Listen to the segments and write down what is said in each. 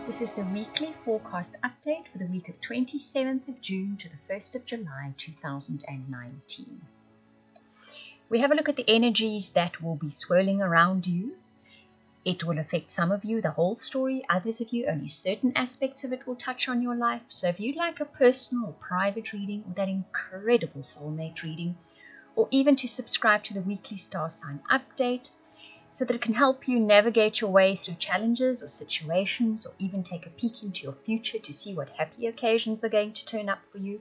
This is the weekly forecast update for the week of 27th of June to the 1st of July 2019. We have a look at the energies that will be swirling around you. It will affect some of you the whole story, others of you only certain aspects of it will touch on your life. So if you'd like a personal or private reading or that incredible soulmate reading, or even to subscribe to the weekly star sign update, so that it can help you navigate your way through challenges or situations, or even take a peek into your future to see what happy occasions are going to turn up for you,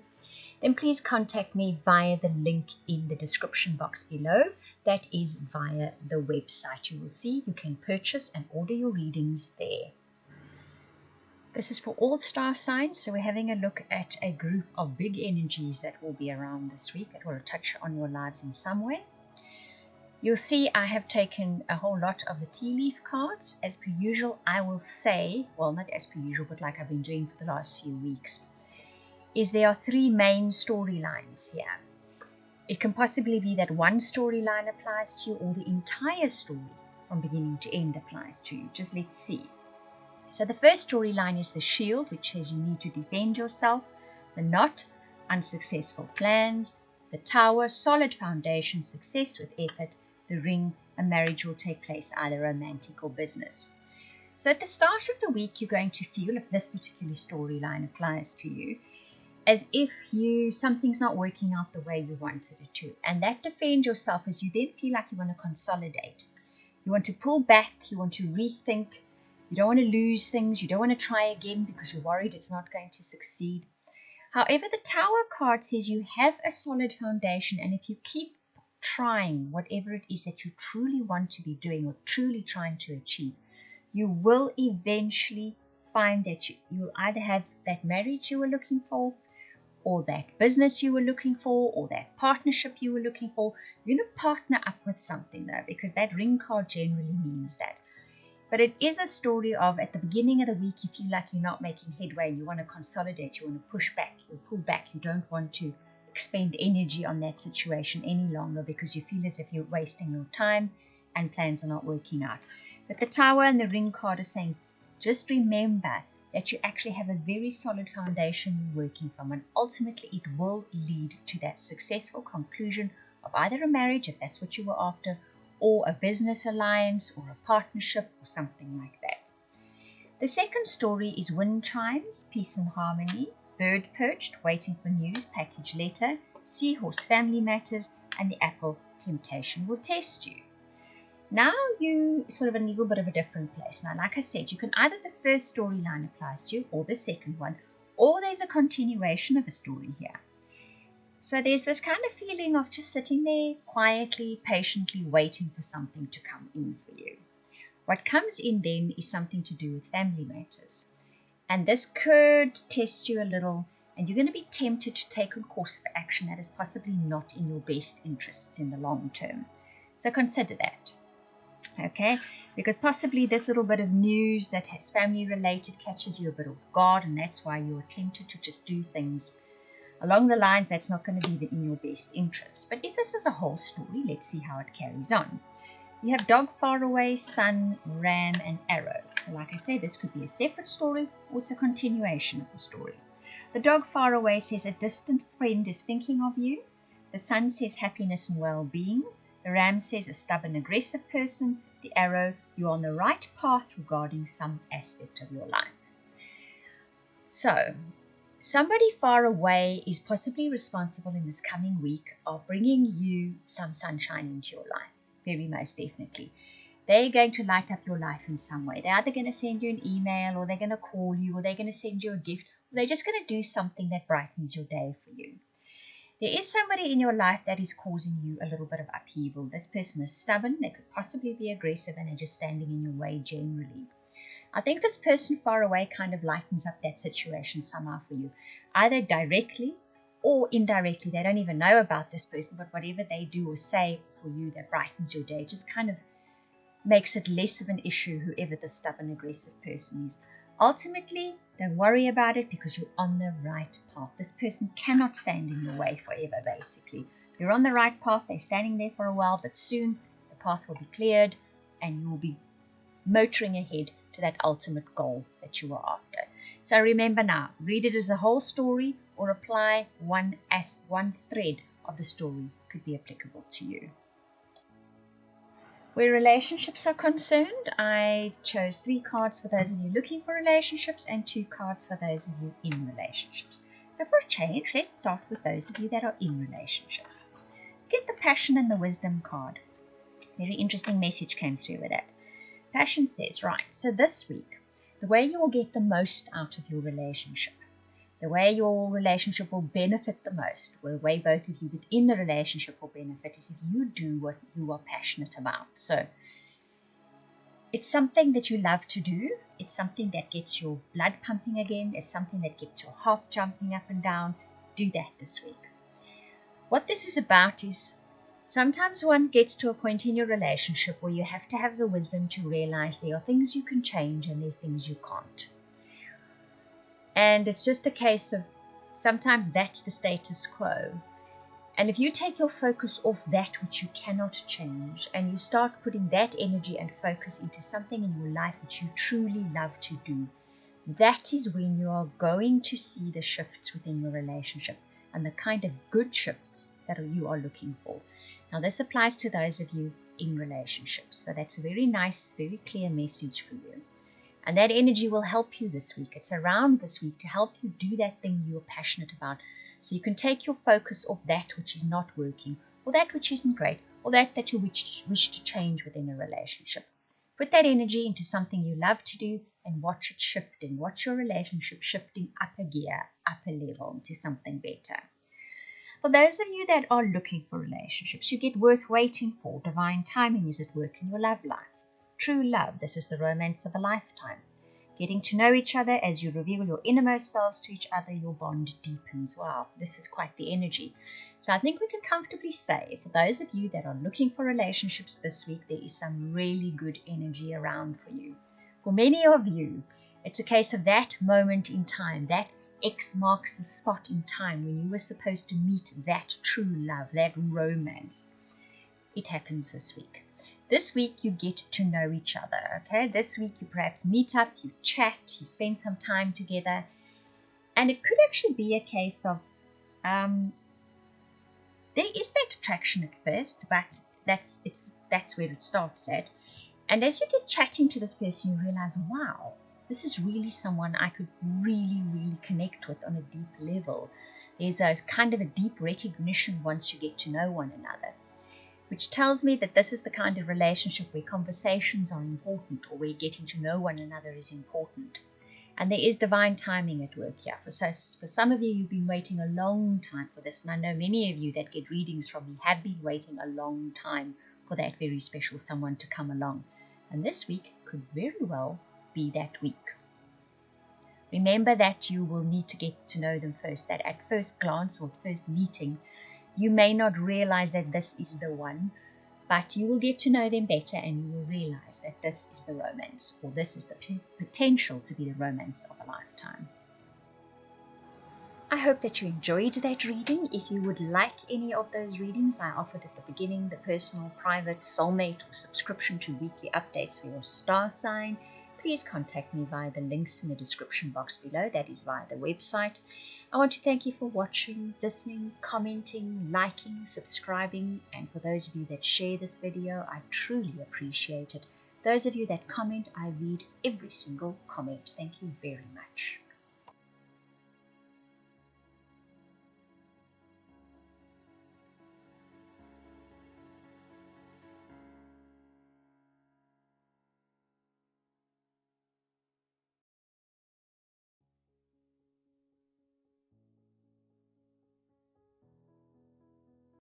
then please contact me via the link in the description box below. That is via the website. You will see you can purchase and order your readings there. This is for all star signs, so we're having a look at a group of big energies that will be around this week that will touch on your lives in some way. You'll see I have taken a whole lot of the tea leaf cards. As per usual, I will say, well, not as per usual, but like I've been doing for the last few weeks, is there are three main storylines here. It can possibly be that one storyline applies to you, or the entire story from beginning to end applies to you. Just let's see. So the first storyline is the shield, which says you need to defend yourself. The knot, unsuccessful plans. The tower, solid foundation, success with effort. The ring, a marriage will take place, either romantic or business. So at the start of the week, you're going to feel, if this particular storyline applies to you, as if something's not working out the way you wanted it to. And that defend yourself as you then feel like you want to consolidate. You want to pull back, you want to rethink, you don't want to lose things, you don't want to try again because you're worried it's not going to succeed. However, the Tower card says you have a solid foundation, and if you keep trying whatever it is that you truly want to be doing or truly trying to achieve, you will eventually find that you will either have that marriage you were looking for, or that business you were looking for, or that partnership you were looking for. You're going to partner up with something though, because that ring card generally means that. But it is a story of, at the beginning of the week, you feel like you're not making headway, you want to consolidate, you want to push back, you pull back, you don't want to expend energy on that situation any longer because you feel as if you're wasting your time and plans are not working out. But the Tower and the ring card are saying, just remember that you actually have a very solid foundation you're working from, and ultimately it will lead to that successful conclusion of either a marriage, if that's what you were after, or a business alliance, or a partnership, or something like that. The second story is wind chimes, peace and harmony, bird perched, waiting for news, package letter, seahorse, family matters, and the apple, temptation will test you. Now you sort of in a little bit of a different place. Now, like I said, you can either the first storyline applies to you, or the second one, or there's a continuation of a story here. So there's this kind of feeling of just sitting there quietly, patiently waiting for something to come in for you. What comes in then is something to do with family matters. And this could test you a little, and you're going to be tempted to take a course of action that is possibly not in your best interests in the long term. So consider that. Okay? Because possibly this little bit of news that has family related catches you a bit off guard, and that's why you're tempted to just do things along the lines that's not going to be in your best interests. But if this is a whole story, let's see how it carries on. You have dog far away, sun, ram, and arrow. So like I say, this could be a separate story, or it's a continuation of the story. The dog far away says a distant friend is thinking of you. The sun says happiness and well-being. The ram says a stubborn, aggressive person. The arrow, you're on the right path regarding some aspect of your life. So, somebody far away is possibly responsible in this coming week of bringing you some sunshine into your life. Very most definitely. They're going to light up your life in some way. They're either going to send you an email, or they're going to call you, or they're going to send you a gift, or they're just going to do something that brightens your day for you. There is somebody in your life that is causing you a little bit of upheaval. This person is stubborn. They could possibly be aggressive, and they're just standing in your way generally. I think this person far away kind of lightens up that situation somehow for you, either directly or indirectly. They don't even know about this person, but whatever they do or say for you that brightens your day just kind of makes it less of an issue, whoever the stubborn, aggressive person is. Ultimately, don't worry about it because you're on the right path. This person cannot stand in your way forever, basically. You're on the right path. They're standing there for a while, but soon the path will be cleared and you will be motoring ahead to that ultimate goal that you are after. So remember now, read it as a whole story or apply one thread of the story could be applicable to you. Where relationships are concerned, I chose 3 cards for those of you looking for relationships and 2 cards for those of you in relationships. So for a change, let's start with those of you that are in relationships. Get the Passion and the Wisdom card. Very interesting message came through with that. Passion says, right, so this week, the way you will get the most out of your relationship, the way your relationship will benefit the most, the way both of you within the relationship will benefit, is if you do what you are passionate about. So it's something that you love to do. It's something that gets your blood pumping again. It's something that gets your heart jumping up and down. Do that this week. What this is about is sometimes one gets to a point in your relationship where you have to have the wisdom to realize there are things you can change and there are things you can't. And it's just a case of sometimes that's the status quo. And if you take your focus off that which you cannot change and you start putting that energy and focus into something in your life which you truly love to do, that is when you are going to see the shifts within your relationship and the kind of good shifts that you are looking for. Now, this applies to those of you in relationships. So that's a very nice, very clear message for you. And that energy will help you this week. It's around this week to help you do that thing you're passionate about. So you can take your focus off that which is not working, or that which isn't great, or that you wish to change within a relationship. Put that energy into something you love to do and watch it shifting. Watch your relationship shifting up a gear, up a level to something better. For those of you that are looking for relationships, you get worth waiting for. Divine timing is at work in your love life. True love, this is the romance of a lifetime. Getting to know each other as you reveal your innermost selves to each other, your bond deepens. Wow, this is quite the energy. So I think we can comfortably say, for those of you that are looking for relationships this week, there is some really good energy around for you. For many of you, it's a case of that moment in time, that X marks the spot in time when you were supposed to meet that true love, that romance. It happens this week. This week you get to know each other, okay? This week you perhaps meet up, you chat, you spend some time together. And it could actually be a case of, there is that attraction at first, but that's where it starts at. And as you get chatting to this person, you realize, wow, this is really someone I could really, really connect with on a deep level. There's a kind of a deep recognition once you get to know one another, which tells me that this is the kind of relationship where conversations are important, or where getting to know one another is important. And there is divine timing at work here. For some of you, you've been waiting a long time for this, and I know many of you that get readings from me have been waiting a long time for that very special someone to come along. And this week could very well be that week. Remember that you will need to get to know them first, that at first glance or first meeting, you may not realize that this is the one, but you will get to know them better and you will realize that this is the romance, or this is the potential to be the romance of a lifetime. I hope that you enjoyed that reading. If you would like any of those readings I offered at the beginning, the personal, private, soulmate, or subscription to weekly updates for your star sign, please contact me via the links in the description box below. That is via the website. I want to thank you for watching, listening, commenting, liking, subscribing, and for those of you that share this video, I truly appreciate it. Those of you that comment, I read every single comment. Thank you very much.